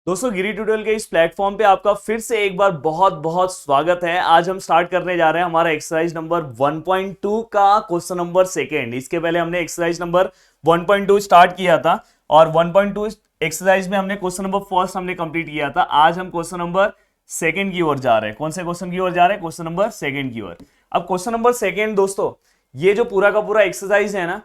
दोस्तों गिरी ट्यूटोरियल के इस प्लेटफॉर्म पे आपका फिर से एक बार बहुत बहुत स्वागत है। आज हम स्टार्ट करने जा रहे हैं हमारा एक्सरसाइज नंबर 1.2 का क्वेश्चन नंबर सेकेंड। इसके पहले हमने एक्सरसाइज नंबर 1.2 स्टार्ट किया था और 1.2 एक्सरसाइज में हमने क्वेश्चन नंबर फर्स्ट हमने कंप्लीट किया था। आज हम क्वेश्चन नंबर सेकेंड की ओर जा रहे हैं। कौन से क्वेश्चन की ओर जा रहे हैं? क्वेश्चन नंबर सेकेंड की ओर। अब क्वेश्चन नंबर सेकेंड दोस्तों, ये जो पूरा का पूरा एक्सरसाइज है ना,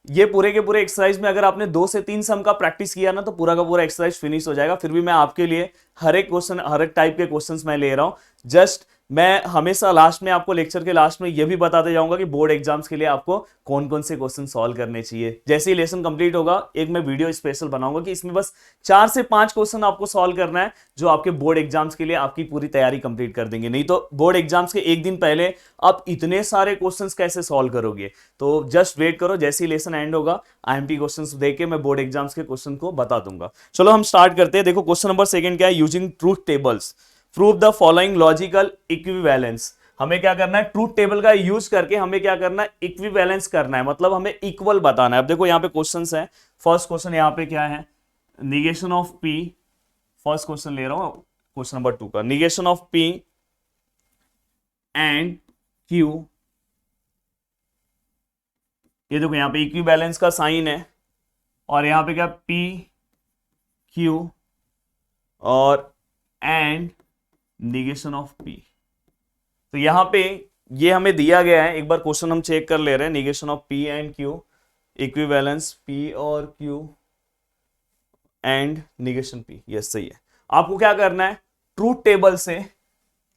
ये पूरे के पूरे एक्सरसाइज में अगर आपने 2 से 3 सम का प्रैक्टिस किया ना तो पूरा का पूरा एक्सरसाइज फिनिश हो जाएगा। फिर भी मैं आपके लिए हर एक क्वेश्चन, हर एक टाइप के क्वेश्चंस मैं ले रहा हूं। जस्ट मैं हमेशा लास्ट में आपको, लेक्चर के लास्ट में ये भी बताते जाऊंगा कि बोर्ड एग्जाम्स के लिए आपको कौन कौन से क्वेश्चन सॉल्व करने चाहिए। जैसे ही लेसन कंप्लीट होगा एक मैं वीडियो स्पेशल बनाऊंगा कि इसमें बस 4 से 5 क्वेश्चन आपको सॉल्व करना है जो आपके बोर्ड एग्जाम्स के लिए आपकी पूरी तैयारी कंप्लीट कर देंगे। नहीं तो बोर्ड एग्जाम्स के एक दिन पहले आप इतने सारे क्वेश्चंस कैसे सॉल्व करोगे? तो जस्ट वेट करो, जैसे ही लेसन एंड होगा आईएमपी क्वेश्चंस देके मैं बोर्ड एग्जाम्स के क्वेश्चन को बता दूंगा। चलो हम स्टार्ट करते हैं। देखो क्वेश्चन नंबर सेकंड क्या है? Using truth tables prove the following logical equivalence. हमें क्या करना है? ट्रूथ टेबल का यूज करके हमें क्या करना है? इक्विवेलेंस करना है, मतलब हमें इक्वल बताना है। अब देखो यहाँ पे क्वेश्चंस है। फर्स्ट क्वेश्चन यहाँ पे क्या है? Negation of P. First question ले रहा हूं क्वेश्चन नंबर 2 का। Negation of p and Q. ये देखो यहाँ पे इक्विवेलेंस का साइन है और यहाँ पे क्या? पी क्यू और एंड निगेशन ऑफ पी। तो यहां पे ये हमें दिया गया है। एक बार क्वेश्चन हम चेक कर ले रहे हैं। Negation of p and q, equivalence p और q and negation p. Yes, सही है। आपको क्या करना है? ट्रूथ टेबल से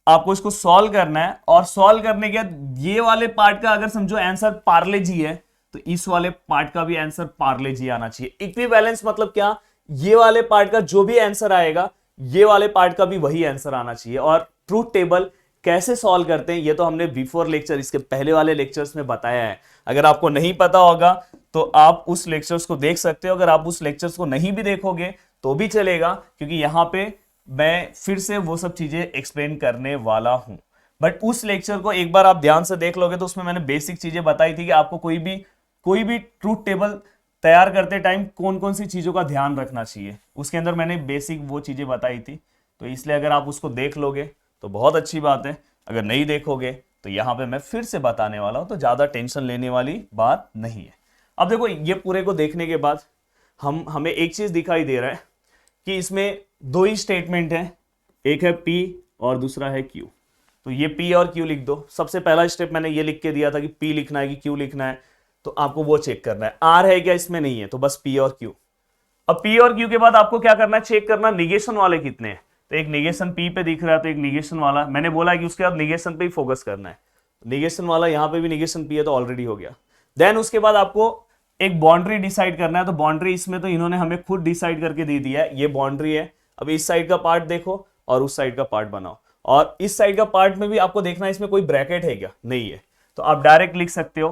आपको इसको सॉल्व करना है और सॉल्व करने के बाद ये वाले पार्ट का अगर समझो आंसर पार्ले जी है तो इस वाले पार्ट का भी आंसर पार्ले जी आना चाहिए। इक्विवेलेंस मतलब क्या? ये वाले पार्ट का जो भी आंसर आएगा ये वाले पार्ट का भी वही आंसर आना चाहिए। और ट्रूथ टेबल कैसे सॉल्व करते हैं ये तो हमने बिफोर लेक्चर, इसके पहले वाले लेक्चर्स में बताया है। अगर आपको नहीं पता होगा तो आप उस लेक्चर्स को देख सकते हो। अगर आप उस लेक्चर्स को नहीं भी देखोगे तो भी चलेगा, क्योंकि यहां पे मैं फिर से वो सब चीजें एक्सप्लेन करने वाला हूं। बट उस लेक्चर को एक बार आप ध्यान से देख लोगे तो उसमें मैंने बेसिक चीजें बताई थी कि आपको कोई भी ट्रूथ टेबल तैयार करते टाइम कौन कौन सी चीजों का ध्यान रखना चाहिए। उसके अंदर मैंने बेसिक वो चीजें बताई थी। तो इसलिए अगर आप उसको देख लोगे तो बहुत अच्छी बात है। अगर नहीं देखोगे तो यहां पे मैं फिर से बताने वाला हूं, तो ज्यादा टेंशन लेने वाली बात नहीं है। अब देखो ये पूरे को देखने के बाद हमें एक चीज दिखाई दे रहा है कि इसमें 2 ही स्टेटमेंट है। एक है पी और दूसरा है क्यू। तो ये पी और क्यू लिख दो। सबसे पहला स्टेप मैंने ये लिख के दिया था कि पी लिखना है कि क्यू लिखना है, तो आपको वो चेक करना है। आर है क्या? इसमें नहीं है, तो बस पी और क्यू। अब पी और क्यू के बाद आपको क्या करना है? चेक करना निगेशन वाले कितने हैं। तो एक निगेशन पी पे दिख रहा है तो एक निगेशन वाला, मैंने बोला है कि उसके बाद निगेशन पे ही फोकस करना है। निगेशन वाला यहां पे भी निगेशन पी है तो ऑलरेडी हो गया। देन उसके बाद आपको एक बाउंड्री डिसाइड करना है। तो बाउंड्री इसमें तो इन्होंने हमें खुद डिसाइड करके दे दिया है, ये बाउंड्री है। अब इस साइड का पार्ट देखो और उस साइड का पार्ट बनाओ। और इस साइड का पार्ट में भी आपको देखना है इसमें कोई ब्रैकेट है क्या? नहीं है, तो आप डायरेक्ट लिख सकते हो।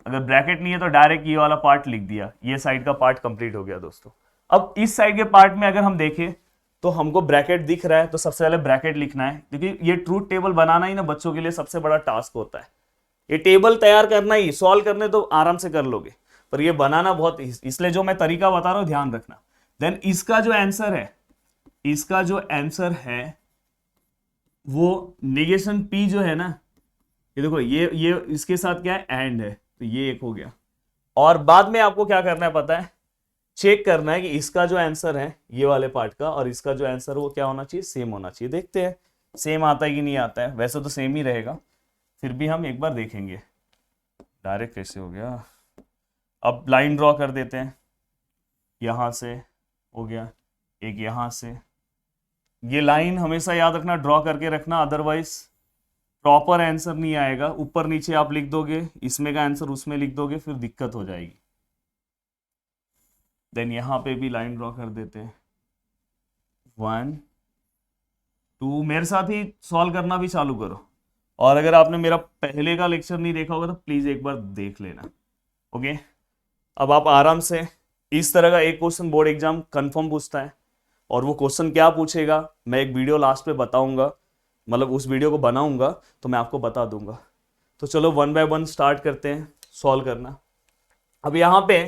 अगर ब्रैकेट नहीं है तो डायरेक्ट ये वाला पार्ट लिख दिया। ये साइड का पार्ट कंप्लीट हो गया दोस्तों। अब इस साइड के पार्ट में अगर हम देखें तो हमको ब्रैकेट दिख रहा है, तो सबसे पहले ब्रैकेट लिखना है, क्योंकि ये ट्रूथ टेबल बनाना ही ना बच्चों के लिए सबसे बड़ा टास्क होता है। ये टेबल तैयार करना ही, सॉल्व करने तो आराम से कर लोगे, पर ये बनाना बहुत, इसलिए जो मैं तरीका बता रहा हूं ध्यान रखना। देन इसका जो आंसर है, इसका जो आंसर है वो निगेशन पी जो है ना, ये देखो ये इसके साथ क्या है? एंड है, तो ये एक हो गया। और बाद में आपको क्या करना है पता है? चेक करना है कि इसका जो आंसर है ये वाले पार्ट का और इसका जो आंसर है वो क्या होना चाहिए? सेम होना चाहिए। देखते हैं सेम आता है कि नहीं आता है। वैसे तो सेम ही रहेगा, फिर भी हम एक बार देखेंगे। डायरेक्ट कैसे हो गया? अब लाइन ड्रॉ कर देते हैं। यहां से हो गया, एक यहां से। ये लाइन हमेशा याद रखना, ड्रॉ करके रखना, अदरवाइज प्रॉपर आंसर नहीं आएगा। ऊपर नीचे आप लिख दोगे, इसमें का आंसर उसमें लिख दोगे, फिर दिक्कत हो जाएगी। देन यहां पे भी लाइन ड्रॉ कर देते हैं। 1 2, मेरे साथ ही सॉल्व करना भी चालू करो। और अगर आपने मेरा पहले का लेक्चर नहीं देखा होगा तो प्लीज एक बार देख लेना। ओके, अब आप आराम से, इस तरह का एक क्वेश्चन बोर्ड एग्जाम कंफर्म पूछता है और वो क्वेश्चन क्या पूछेगा मैं एक वीडियो लास्ट पे बताऊंगा, मतलब उस वीडियो को बनाऊंगा तो मैं आपको बता दूंगा। तो चलो 1 बाय 1 स्टार्ट करते हैं सॉल्व करना। अब यहाँ पे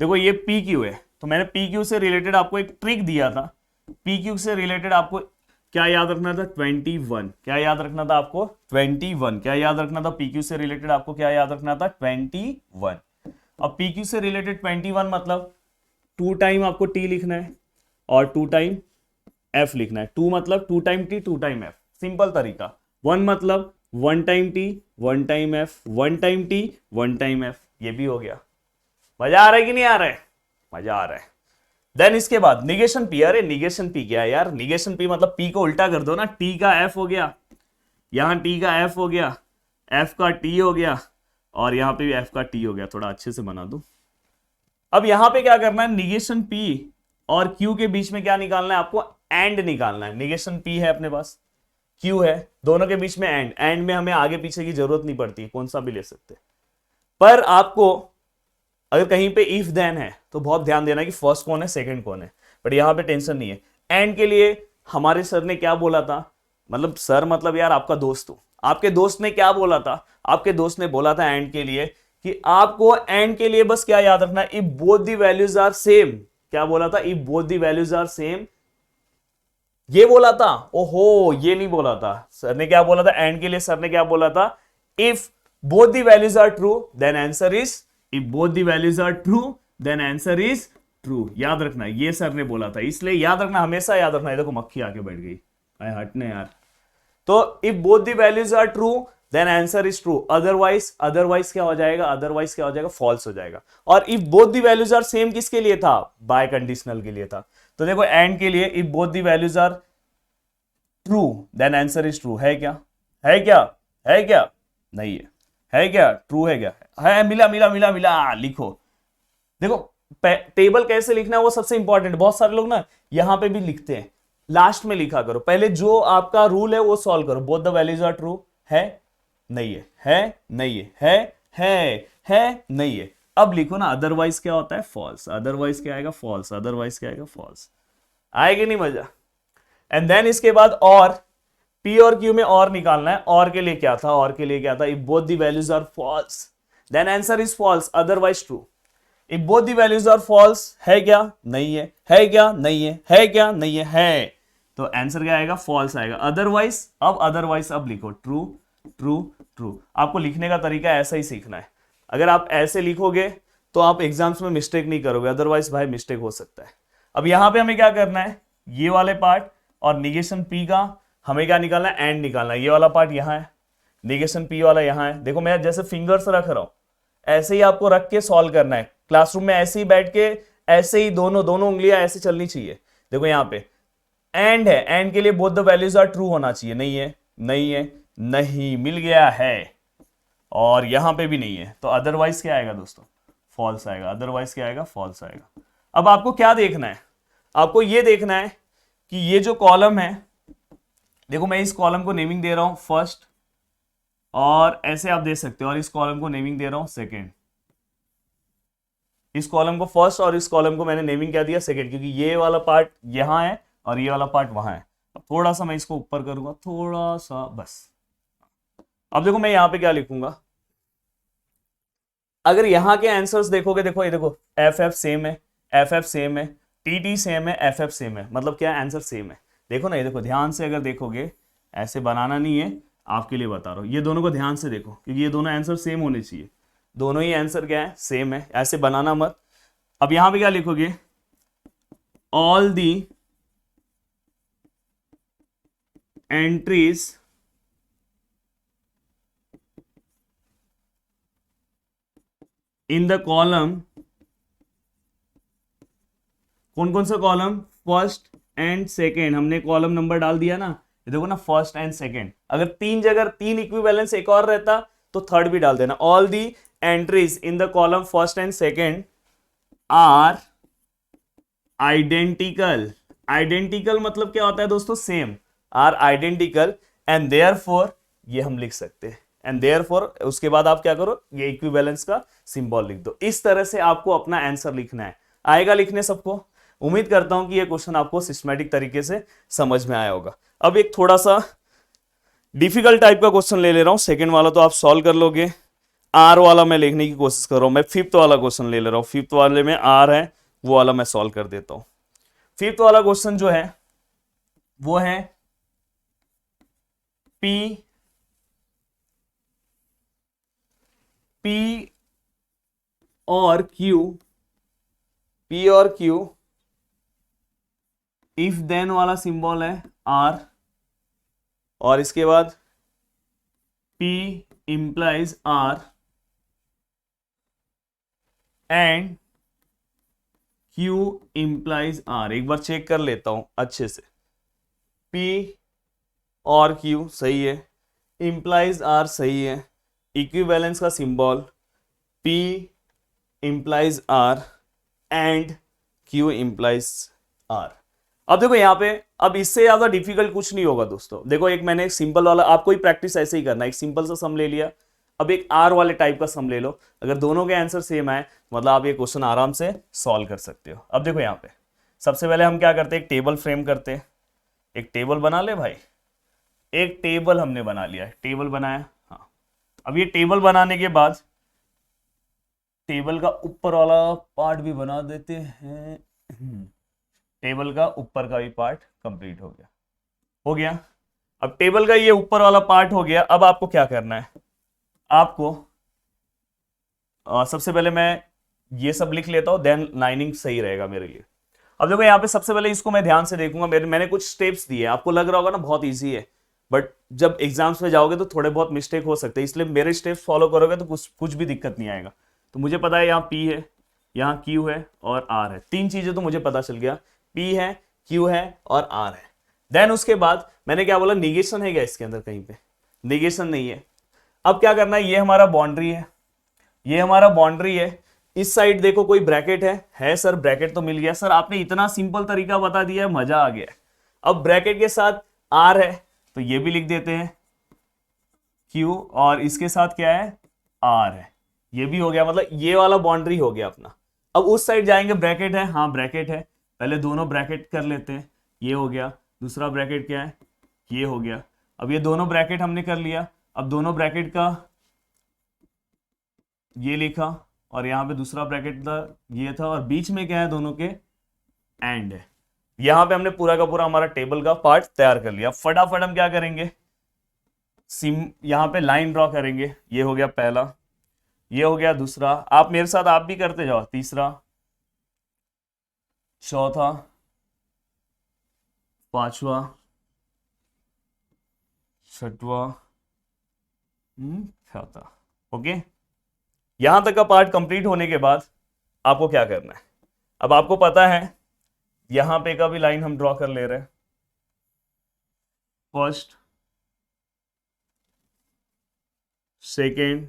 देखो ये पी क्यू है, तो मैंने पी क्यू से रिलेटेड आपको एक ट्रिक दिया था पी क्यू से रिलेटेड आपको क्या याद रखना था? 21। क्या याद रखना था आपको? 21। क्या याद रखना था? पी क्यू से रिलेटेड आपको क्या याद रखना था? 21। अब पी क्यू से रिलेटेड 21 मतलब 2 टाइम आपको टी लिखना है और 2 टाइम एफ लिखना है। 2 मतलब 2 time T 2 time F, simple तरीका। 1 मतलब 1 time T 1 time F, 1 time T 1 time F, ये भी हो गया। मजा आ रहा है कि नहीं आ रहा है? मजा आ रहा है। देन इसके बाद निगेशन पी। अरे निगेशन पी क्या है यार? निगेशन पी मतलब पी को उल्टा कर दो ना, टी का एफ हो गया, यहां टी का एफ हो गया, एफ का टी हो गया और यहां पे भी एफ का टी हो गया। थोड़ा अच्छे से बना दो। अब यहां पे क्या करना है? निगेशन पी और क्यू के बीच में क्या निकालना है आपको? एंड निकालना है। निगेशन पी है अपने पास, क्यू है, दोनों के बीच में एंड। एंड में हमें आगे पीछे की जरूरत नहीं पड़ती, कौन सा भी ले सकते। पर आपको अगर कहीं पे इफ देन है तो बहुत ध्यान देना कि फर्स्ट कौन है सेकंड कौन है, बट यहां पे टेंशन नहीं है। एंड के लिए हमारे सर ने क्या बोला था? मतलब सर मतलब यार आपका दोस्त हो, आपके दोस्त ने क्या बोला था? आपके दोस्त ने बोला था एंड के लिए कि आपको एंड के लिए बस क्या याद रखना है? If both the values are same. क्या बोला था? If both the values are same, ये बोला था। ओहो, ये नहीं बोला था सर ने। क्या बोला था एंड के लिए? सर ने क्या बोला था? If both the values are true then answer is, if both the values are true then answer is true. याद रखना, ये सर ने बोला था, इसलिए याद रखना, हमेशा याद रखना। ये देखो मक्खी आके बैठ गई, आए हटने यार। तो if both the values are true then answer is true, otherwise क्या हो जाएगा? अदरवाइज क्या हो जाएगा? फॉल्स हो जाएगा। और if both the values are same किसके लिए था? बाय कंडीशनल के लिए था। तो देखो एंड के लिए if both the values are true then answer is true. है क्या? है क्या? है क्या? नहीं है। है क्या? ट्रू है क्या? है। मिला मिला मिला मिला, लिखो। देखो टेबल कैसे लिखना है वो सबसे इंपॉर्टेंट। बहुत सारे लोग ना यहां पे भी लिखते हैं, लास्ट में लिखा करो। पहले जो आपका रूल है वो सॉल्व करो। Both the values are true, है नहीं है, है नहीं है नहीं है। अब लिखो ना अदरवाइज क्या होता है? फॉल्स। अदरवाइज क्या आएगा? फॉल्स। अदरवाइज क्या आएगा? फॉल्स। आएगी नहीं मजा? एंड देन इसके बाद और पी और क्यू में और निकालना है। और के लिए क्या था? और के लिए क्या था? If both the values are false then answer is false, otherwise true. If both the values are false, है क्या? नहीं है। है क्या? नहीं है। है क्या? नहीं है। तो आंसर क्या आएगा? फॉल्स आएगा। अदरवाइज, अब अदरवाइज अब लिखो ट्रू ट्रू ट्रू। आपको लिखने का तरीका ऐसा ही सीखना है। अगर आप ऐसे लिखोगे तो आप एग्जाम्स में मिस्टेक नहीं करोगे, अदरवाइज भाई मिस्टेक हो सकता है। अब यहां पे हमें क्या करना है? ये वाले पार्ट और निगेशन पी का हमें क्या निकालना है? एंड निकालना है। ये वाला पार्ट यहां है, निगेशन पी वाला यहां है। देखो मैं जैसे फिंगर्स रख रहा हूं, ऐसे ही आपको रख के सॉल्व करना है। क्लासरूम में ऐसे ही बैठ के ऐसे ही दोनों उंगलियां ऐसे चलनी चाहिए। देखो यहां पे एंड है, एंड के लिए both the values are true होना चाहिए। नहीं है, नहीं है, नहीं, मिल गया है। और यहां पे भी नहीं है, तो अदरवाइज क्या आएगा दोस्तों? फॉल्स आएगा। अदरवाइज क्या आएगा? फॉल्स आएगा। अब आपको क्या देखना है? आपको ये देखना है कि ये जो कॉलम है, देखो मैं इस कॉलम को नेमिंग दे रहा हूं फर्स्ट, और ऐसे आप दे सकते हो, और इस कॉलम को नेमिंग दे रहा हूं सेकेंड। इस कॉलम को फर्स्ट और इस कॉलम को मैंने नेमिंग क्या दिया? सेकेंड, क्योंकि ये वाला पार्ट यहां है और ये वाला पार्ट वहां है। अब थोड़ा सा मैं इसको ऊपर करूंगा, थोड़ा सा बस। अब देखो मैं यहां पे क्या लिखूंगा? अगर यहां के आंसर्स देखोगे, देखो ये देखो एफ एफ सेम है, एफ एफ सेम है, टी टी सेम है, एफ एफ सेम है, मतलब क्या आंसर सेम है। देखो ना, ये देखो ध्यान से अगर देखोगे, ऐसे बनाना नहीं है, आपके लिए बता रहा हूं। ये दोनों को ध्यान से देखो, क्योंकि ये दोनों आंसर सेम होने चाहिए। दोनों ही आंसर क्या है? सेम है। ऐसे बनाना मत। अब यहां पे क्या लिखोगे? All the entries in the column, कौन कौन सा कॉलम? First and second. हमने कॉलम नंबर डाल दिया ना, ये देखो ना, फर्स्ट एंड सेकेंड। अगर तीन जगह तीन इक्विवेलेंस एक और रहता तो थर्ड भी डाल देना। All the entries in the column first and second are identical. Identical मतलब क्या होता है दोस्तों? Same. Are identical and therefore, ये हम लिख सकते हैं, एंड देयरफॉर उसके बाद आप क्या करो? ये इक्विवेलेंस का सिंबल लिख दो। इस तरह से आपको अपना आंसर लिखना है। आएगा लिखने सबको? उम्मीद करता हूं कि ये क्वेश्चन आपको सिस्टमैटिक तरीके से समझ में आया होगा। अब एक थोड़ा सा डिफिकल्ट टाइप का क्वेश्चन ले रहा हूं। सेकंड वाला तो आप सॉल्व कर लोगे, आर वाला मैं लिखने की कोशिश कर रहा हूं। मैं फिफ्थ वाला क्वेश्चन ले रहा हूं। फिफ्थ वाले में आर है, वो वाला मैं सॉल्व कर देता हूं। फिफ्थ वाला क्वेश्चन जो है वो है P और Q इफ देन वाला सिंबल है R, और इसके बाद P implies R and Q implies R। एक बार चेक कर लेता हूं अच्छे से। P और Q सही है, इंप्लाइज R सही है, इक्विवेलेंस का symbol P implies R and Q implies R। अब देखो यहाँ पे, अब इससे ज्यादा डिफिकल्ट कुछ नहीं होगा दोस्तों। देखो एक मैंने एक सिंपल वाला, आपको ही प्रैक्टिस ऐसे ही करना है, एक सिंपल सा सम ले लिया, अब एक R वाले टाइप का सम ले लो। अगर दोनों के आंसर सेम आए मतलब आप ये क्वेश्चन आराम से सॉल्व कर सकते हो। अब देखो यहाँ पे सबसे पहले हम क्या करते हैं, एक टेबल फ्रेम करते हैं। एक टेबल बना ले भाई, एक टेबल हमने बना लिया है, टेबल बनाया। हाँ, अब ये टेबल बनाने के बाद टेबल का ऊपर वाला पार्ट भी बना देते हैं। टेबल का ऊपर का भी पार्ट कंप्लीट हो गया। अब टेबल का ये ऊपर वाला पार्ट हो गया। अब आपको क्या करना है, आपको सबसे पहले मैं ये सब लिख लेता हूं, देन लाइनिंग सही रहेगा मेरे लिए। अब देखो यहाँ पे सबसे पहले इसको मैं ध्यान से देखूंगा। मैंने कुछ स्टेप्स दिए, आपको लग रहा होगा ना बहुत इजी है, बट जब एग्जाम्स में जाओगे तो थोड़े बहुत मिस्टेक हो सकते हैं, इसलिए मेरे स्टेप्स फॉलो करोगे तो कुछ भी दिक्कत नहीं आएगा। तो मुझे पता है यहाँ P है, यहाँ Q है और R है, तीन चीजें तो मुझे पता चल गया, P है, Q है और R है। देन उसके बाद मैंने क्या बोला, निगेशन है क्या इसके अंदर, कहीं पे निगेशन नहीं है। अब क्या करना है, ये हमारा बाउंड्री है, ये हमारा बाउंड्री है। इस साइड देखो कोई ब्रैकेट है सर, ब्रैकेट तो मिल गया सर, आपने इतना सिंपल तरीका बता दिया है, मजा आ गया। अब ब्रैकेट के साथ R है तो ये भी लिख देते हैं Q, और इसके साथ क्या है R है, ये भी हो गया, मतलब ये वाला बाउंड्री हो गया अपना। अब उस साइड जाएंगे, ब्रैकेट है, हाँ ब्रैकेट है, पहले दोनों ब्रैकेट कर लेते हैं, ये हो गया। दूसरा ब्रैकेट क्या है, ये हो गया। अब ये दोनों ब्रैकेट हमने कर लिया। अब दोनों ब्रैकेट का ये लिखा, और यहाँ पे दूसरा ब्रैकेट था, ये था, और बीच में क्या है, दोनों के एंड है। यहाँ पे हमने पूरा का पूरा हमारा टेबल का पार्ट तैयार कर लिया। फटाफट हम क्या करेंगे, यहाँ पे लाइन ड्रॉ करेंगे। ये हो गया पहला, ये हो गया दूसरा, आप मेरे साथ आप भी करते जाओ, तीसरा, चौथा, पांचवा, छठवा, सातवां। ओके, यहां तक का पार्ट कंप्लीट होने के बाद आपको क्या करना है, अब आपको पता है यहां पे का भी लाइन हम ड्रॉ कर ले रहे हैं। फर्स्ट, सेकेंड,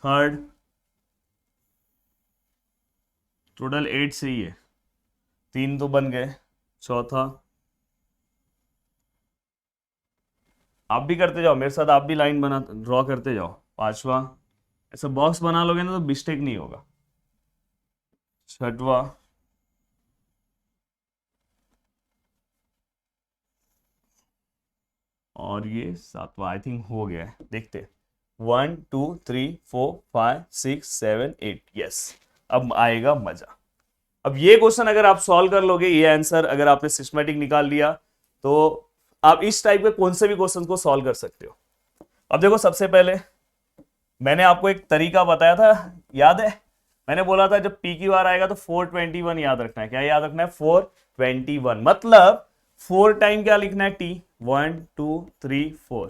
थर्ड, टोटल 8 से ही है, 3 तो बन गए। चौथा, आप भी करते जाओ मेरे साथ, आप भी लाइन बना ड्रॉ करते जाओ। पांचवा, ऐसा बॉक्स बना लोगे ना तो मिस्टेक नहीं होगा। छठवा, और ये सातवां, आई थिंक हो गया है, देखते। 1 2 3 4 5 6 7 8, यस, अब आएगा मजा। अब ये क्वेश्चन अगर आप सॉल्व कर लोगे, ये आंसर अगर आपने सिस्टमैटिक निकाल लिया, तो आप इस टाइप के कौन से भी क्वेश्चन को सॉल्व कर सकते हो। अब देखो सबसे पहले मैंने आपको एक तरीका बताया था, याद है, मैंने बोला था जब P Q R आएगा तो 421 याद रखना है। क्या याद रखना है, 421, मतलब 4 टाइम क्या लिखना है, T, 1 2 3 4,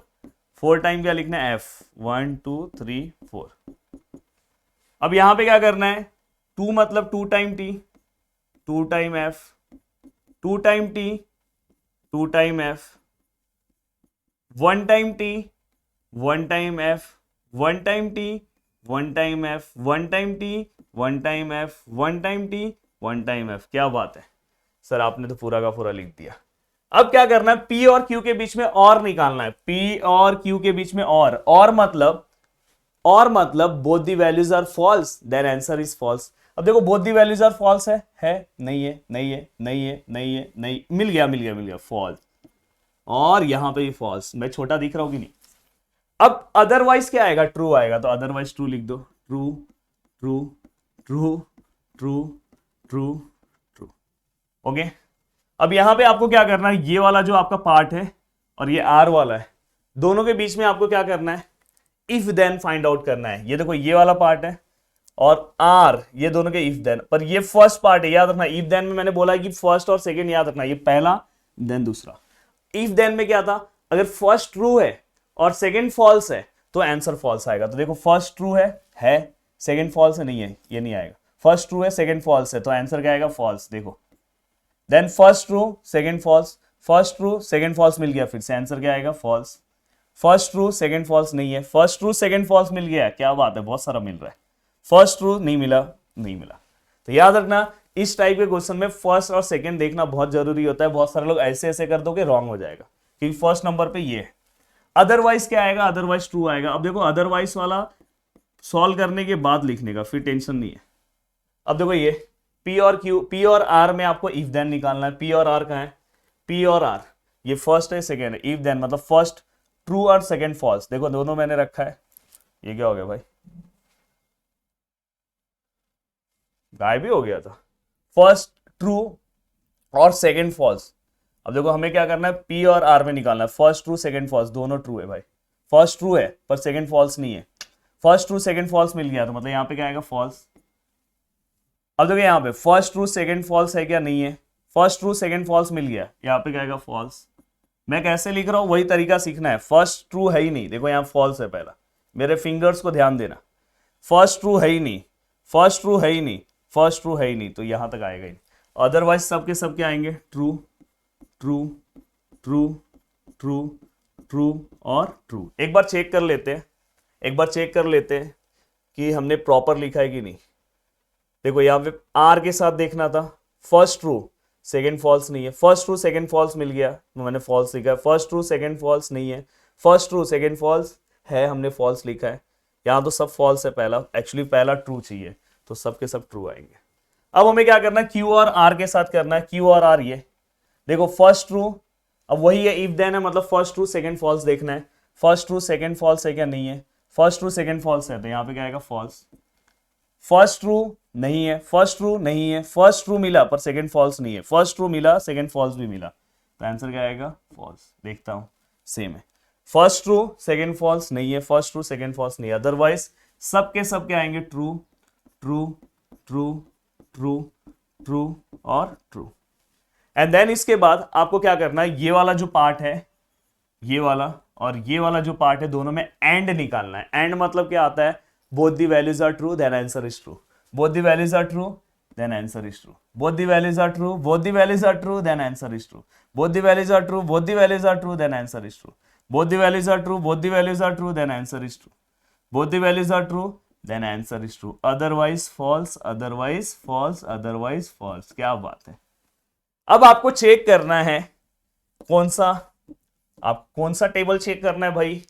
4 टाइम क्या लिखना है, F, 1 2 3 4। अब यहां पे क्या करना है, 2 मतलब 2 time T, 2 time F, 2 time T, 2 time F, 1 time T, 1 time F, 1 time T, 1 time F, 1 time T, 1 time F, 1 time T, 1 time F। क्या बात है सर, आपने तो पूरा का पूरा लिख दिया। अब क्या करना है, P और Q के बीच में और निकालना है, P और Q के बीच में और मतलब both the values are false, then answer is false. अब देखो both the values are false है, नहीं है, नहीं है, नहीं है, नहीं है, नहीं, मिल गया फॉल्स, और यहां पे भी फॉल्स। मैं छोटा दिख रहा हूं कि नहीं। अब अदरवाइज क्या आएगा, ट्रू आएगा, तो अदरवाइज ट्रू लिख दो, true true true true true true. Okay, अब यहां पे आपको क्या करना है, ये वाला जो आपका पार्ट है और ये आर वाला है, दोनों के बीच में आपको क्या करना है, इफ देन फाइंड आउट करना है। ये देखो ये वाला पार्ट है और आर, ये दोनों के इफ देन, पर ये फर्स्ट पार्ट है, याद रखना। इफ देन में मैंने बोला कि फर्स्ट और सेकंड याद रखना, ये पहला देन दूसरा। इफ देन में क्या था, अगर फर्स्ट ट्रू है और सेकंड फॉल्स है तो आंसर फॉल्स आएगा। तो देखो फर्स्ट ट्रू है, सेकंड फॉल्स है, नहीं है, ये नहीं आएगा। फर्स्ट ट्रू है, सेकंड फॉल्स है, तो आंसर क्या आएगा, फॉल्स। देखो then first true second false, first true second false मिल गया, फिर से आंसर क्या आएगा, false. First true second false नहीं है, फर्स्ट ट्रू सेकंड फॉल्स मिल गया, क्या बात है, बहुत सारा मिल रहा है। फर्स्ट ट्रू नहीं मिला, नहीं मिला। तो याद रखना इस टाइप के क्वेश्चन में फर्स्ट और सेकंड देखना बहुत जरूरी होता है। बहुत सारे लोग ऐसे ऐसे कर दोगे, रॉन्ग हो जाएगा, क्योंकि फर्स्ट नंबर पे ये है। अदरवाइज क्या आएगा, अदरवाइज ट्रू आएगा। अब देखो अदरवाइज वाला सॉल्व करने के बाद लिखने का, फिर टेंशन नहीं है। अब देखो ये P और Q, P और R में आपको इफ देन निकालना है। P और R कहाँ है, P और R ये फर्स्ट है सेकंड है, इफ देन मतलब फर्स्ट ट्रू और सेकंड फॉल्स। देखो दोनों मैंने रखा है, ये क्या हो गया भाई, गायब ही हो गया था। फर्स्ट ट्रू और सेकंड फॉल्स। अब देखो हमें क्या करना है, P और R में निकालना है। फर्स्ट ट्रू सेकंड फॉल्स, दोनों ट्रू है भाई। फर्स्ट ट्रू है पर सेकंड फॉल्स नहीं है, फर्स्ट ट्रू सेकंड फॉल्स मिल गया, तो मतलब यहाँ पे क्या आएगा, फॉल्स। अब देखो यहाँ पे फर्स्ट ट्रू सेकंड फॉल्स है क्या, नहीं है, फर्स्ट ट्रू सेकंड फॉल्स मिल गया, यहाँ पे क्या आएगा, फॉल्स। मैं कैसे लिख रहा हूँ वही तरीका सीखना है। फर्स्ट ट्रू है ही नहीं, देखो यहाँ फॉल्स है पहला, मेरे फिंगर्स को ध्यान देना। फर्स्ट ट्रू है ही नहीं, फर्स्ट ट्रू है ही नहीं, फर्स्ट ट्रू है ही नहीं, तो यहां तक आएगा ही। अदरवाइज सबके सब क्या आएंगे, true true true true true और ट्रू। एक बार चेक कर लेते हैं, एक बार चेक कर लेते हैं कि हमने प्रॉपर लिखा है कि नहीं। देखो यहाँ पे आर के साथ देखना था, फर्स्ट ट्रू सेकंड फॉल्स नहीं है, फर्स्ट ट्रू सेकंड फॉल्स मिल गया, मैंने फॉल्स लिखा है। फर्स्ट ट्रू सेकंड फॉल्स नहीं है, फर्स्ट ट्रू सेकंड फॉल्स है, हमने फॉल्स लिखा है। यहाँ तो सब फॉल्स है, पहला एक्चुअली पहला ट्रू चाहिए, तो सबके सब ट्रू आएंगे। अब हमें क्या करना है, क्यू और आर के साथ करना है। क्यू और आर ये देखो फर्स्ट ट्रू, अब वही है इफ देन है, मतलब फर्स्ट ट्रू सेकंड फॉल्स देखना है। फर्स्ट ट्रू सेकंड फॉल्स है क्या, नहीं है, फर्स्ट ट्रू सेकंड फॉल्स है, तो यहाँ पे क्या आएगा, फॉल्स। फर्स्ट ट्रू नहीं है, फर्स्ट ट्रू नहीं है, फर्स्ट ट्रू मिला पर सेकंड फॉल्स नहीं है, फर्स्ट ट्रू मिला सेकंड फॉल्स भी मिला, तो आंसर क्या आएगा, फॉल्स। देखता हूं सेम है, फर्स्ट ट्रू सेकंड फॉल्स नहीं है, फर्स्ट ट्रू सेकंड फॉल्स नहीं है, अदरवाइज सबके सब क्या आएंगे, true true true true true और ट्रू। एंड देन इसके बाद आपको क्या करना है, ये वाला जो पार्ट है, ये वाला और ये वाला जो पार्ट है, दोनों में एंड निकालना है। एंड मतलब क्या आता है, both the values are true then answer is true, both the values are true then answer is true, both the values are true, both the values are true then answer is true, both the values are true, both the values are true then answer is true, both the values are true, both the values are true then answer is true, both the values are true then answer is true, otherwise false, otherwise false, otherwise false. क्या बात है। अब आपको check करना है कौन सा, आप कौन सा टेबल चेक करना है भाई।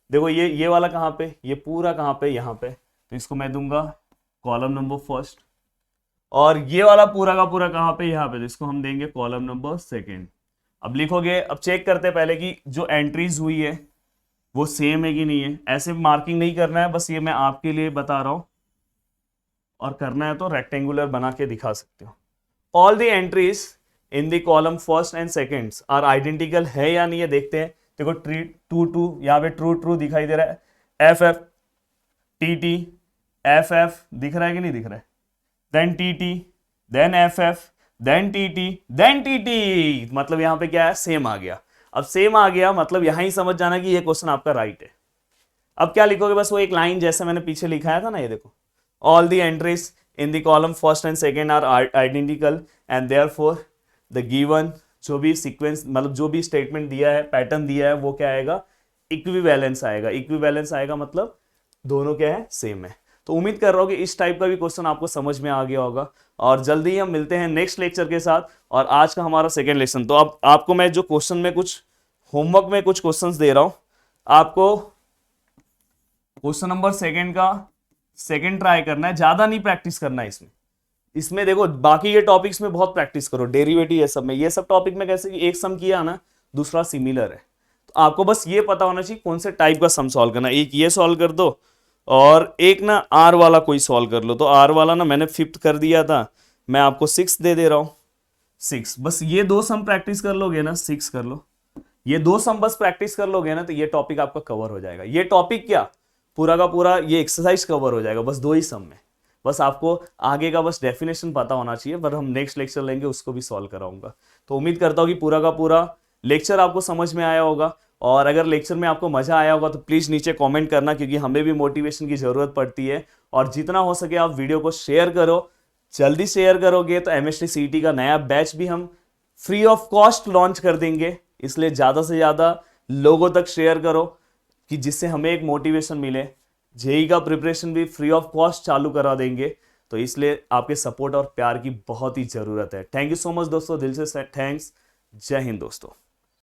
देखो ये वाला कहां पे, ये पूरा कहां पे, यहां पे, तो इसको मैं दूंगा कॉलम नंबर फर्स्ट, और ये वाला पूरा का पूरा कहां पे, यहां पे, तो इसको हम देंगे कॉलम नंबर सेकंड। अब लिखोगे, अब चेक करते हैं पहले कि जो एंट्रीज हुई है वो सेम है कि नहीं है। ऐसे मार्किंग नहीं करना है, बस ये मैं आपके लिए बता रहा हूं, और करना है तो रेक्टेंगुलर बना के दिखा सकते हो। All the entries in the column first and seconds are identical है या नहीं है, देखते हैं। देखो ट्रू ट्रू, यहाँ पे ट्रू ट्रू दिखाई दे रहा है, F F T T, F F दिख रहा है कि नहीं दिख रहा है, then T T, then F F, then T T, then T T, मतलब यहाँ पे क्या है, सेम आ गया। अब सेम आ गया मतलब यहां ही समझ जाना कि ये क्वेश्चन आपका राइट है। अब क्या लिखोगे, बस वो एक लाइन जैसे मैंने पीछे लिखाया था ना, ये देखो, all the entries in the column first and second are identical and therefore the given, जो भी सीक्वेंस मतलब जो भी स्टेटमेंट दिया है, पैटर्न दिया है, वो क्या आएगा, इक्विवेलेंस आएगा। इक्विवेलेंस आएगा मतलब दोनों क्या है, सेम है। तो उम्मीद कर रहा हूँ कि इस टाइप का भी क्वेश्चन आपको समझ में आ गया होगा, और जल्दी ही हम मिलते हैं नेक्स्ट लेक्चर के साथ। और आज का हमारा सेकेंड लेक्चर, तो अब आपको मैं जो क्वेश्चन में कुछ होमवर्क में कुछ क्वेश्चंस दे रहा हूं, आपको क्वेश्चन नंबर सेकंड का सेकंड ट्राई करना है, ज्यादा नहीं प्रैक्टिस करना है इसमें देखो बाकी ये टॉपिक्स में बहुत प्रैक्टिस करो, डेरिवेटिव ये सब में, ये सब टॉपिक में कैसे एक सम किया ना, दूसरा सिमिलर है, तो आपको बस ये पता होना चाहिए कौन से टाइप का सम सॉल्व करना। एक ये सॉल्व कर दो और एक ना आर वाला कोई सॉल्व कर लो। तो आर वाला ना मैंने 5th कर दिया था, मैं आपको 6 दे दे रहा हूं, 6। बस ये 2 सम प्रैक्टिस कर लोगे ना, 6 कर लो, ये 2 सम बस प्रैक्टिस कर लोगे ना, तो ये टॉपिक आपका कवर हो जाएगा। ये टॉपिक क्या, पूरा का पूरा ये एक्सरसाइज कवर हो जाएगा बस 2 ही सम में। बस आपको आगे का बस डेफिनेशन पता होना चाहिए, पर हम नेक्स्ट लेक्चर लेंगे उसको भी सॉल्व कराऊंगा। तो उम्मीद करता हूं कि पूरा का पूरा लेक्चर आपको समझ में आया होगा, और अगर लेक्चर में आपको मजा आया होगा तो प्लीज नीचे कमेंट करना, क्योंकि हमें भी मोटिवेशन की जरूरत पड़ती है। और जितना हो सके आप वीडियो को शेयर करो, जल्दी शेयर करोगे तो एमएसटी सीईटी का नया बैच भी हम फ्री ऑफ कॉस्ट लॉन्च कर देंगे, इसलिए ज्यादा से ज्यादा लोगों तक शेयर करो कि जिससे हमें एक मोटिवेशन मिले। जेई का प्रिपरेशन भी फ्री ऑफ कॉस्ट चालू करा देंगे, तो इसलिए आपके सपोर्ट और प्यार की बहुत ही जरूरत है। थैंक यू सो मच दोस्तों, दिल से थैंक्स। जय हिंद दोस्तों।